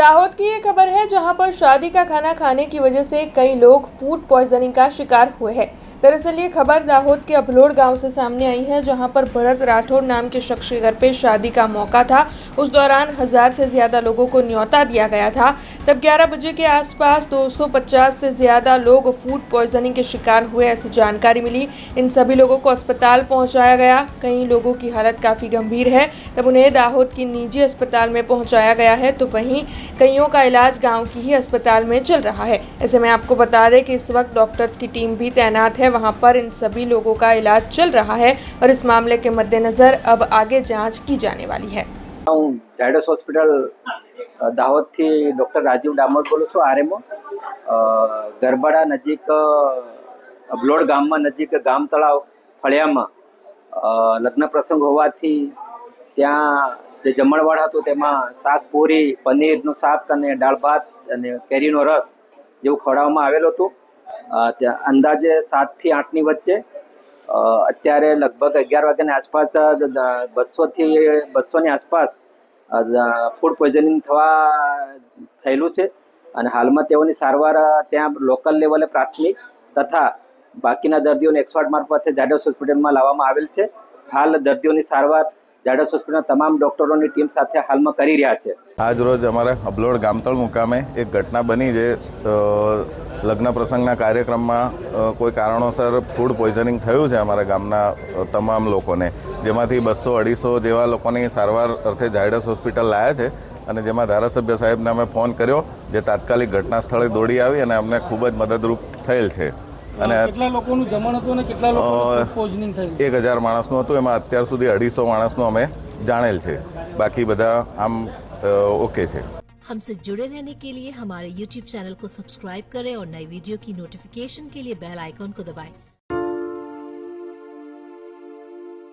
दाहोद की ये खबर है जहां पर शादी का खाना खाने की वजह से कई लोग फूड पॉइजनिंग का शिकार हुए हैं। दरअसल ये खबर दाहोद के अभलोड़ गांव से सामने आई है जहां पर भरत राठौर नाम के शख्स के घर पे शादी का मौका था। उस दौरान 1000 से ज़्यादा लोगों को न्योता दिया गया था। तब 11 बजे के आसपास 250 से ज़्यादा लोग फूड पॉइजनिंग के शिकार हुए, ऐसी जानकारी मिली। इन सभी लोगों को अस्पताल पहुँचाया गया। कई लोगों की हालत काफ़ी गंभीर है, तब उन्हें दाहोद की निजी अस्पताल में पहुँचाया गया है, तो वहीं कईयों का इलाज गांव की ही अस्पताल में चल रहा है। ऐसे में आपको बता दें कि इस वक्त डॉक्टर्स की टीम भी तैनात है, वहां पर इन सभी लोगों का इलाज चल रहा है और इस मामले के मद्देनजर अब आगे जांच की जाने वाली है। ઝાયડસ હોસ્પિટલ દાહોદથી ડૉક્ટર રાજીવ ડામોર બોલું છું, આરએમઓ. ગરબાડા નજીક અબલોડ ગામમાં નજીક ગામ તળાવ ફળિયામાં લગ્ન પ્રસંગ હોવાથી ત્યાં જે જમણવાર હતું તેમાં શાક પૂરી, પનીરનું શાક અને દાળ ભાત અને કેરીનો રસ જેવું ખવડાવવામાં આવેલું હતું. ત્યાં અંદાજે 7 થી 8ની વચ્ચે અત્યારે લગભગ 11 વાગ્યાની આસપાસ 200 થી 200ની આસપાસ ફૂડ પોઈઝનિંગ થયેલું છે અને હાલમાં તેઓની સારવાર ત્યાં લોકલ લેવલે પ્રાથમિક તથા બાકીના દર્દીઓને 108 મારફતે ઝાયડસ હોસ્પિટલમાં લાવવામાં આવેલ છે. હાલ દર્દીઓની સારવાર ઝાયડસ હોસ્પિટલના તમામ ડૉક્ટરોની ટીમ સાથે હાલમાં કરી રહ્યા છે. આજ રોજ અમારા અબલોડ ગામતળ મુકામે એક ઘટના બની જે લગ્ન પ્રસંગના કાર્યક્રમમાં કોઈ કારણોસર ફૂડ પોઈઝનિંગ થયું છે અમારા ગામના તમામ લોકોને, જેમાંથી 200-250 જેવા લોકોની સારવાર અર્થે ઝાયડસ હોસ્પિટલ લાયા છે અને જેમાં ધારાસભ્ય સાહેબને અમે ફોન કર્યો, જે તાત્કાલિક ઘટના સ્થળે દોડી આવી અને અમને ખૂબ જ મદદરૂપ થયેલ છે. અને કેટલા લોકોનું જમણ હતું અને કેટલા લોકોનું પોઈઝનિંગ થયું? 1000 માણસનું હતું, એમાં અત્યાર સુધી 250 માણસનું અમે જાણેલ છે, બાકી બધા આમ ओके છે. हमसे जुड़े रहने के लिए हमारे YouTube चैनल को सब्सक्राइब करें और नई वीडियो की नोटिफिकेशन के लिए बेल आइकॉन को दबाएं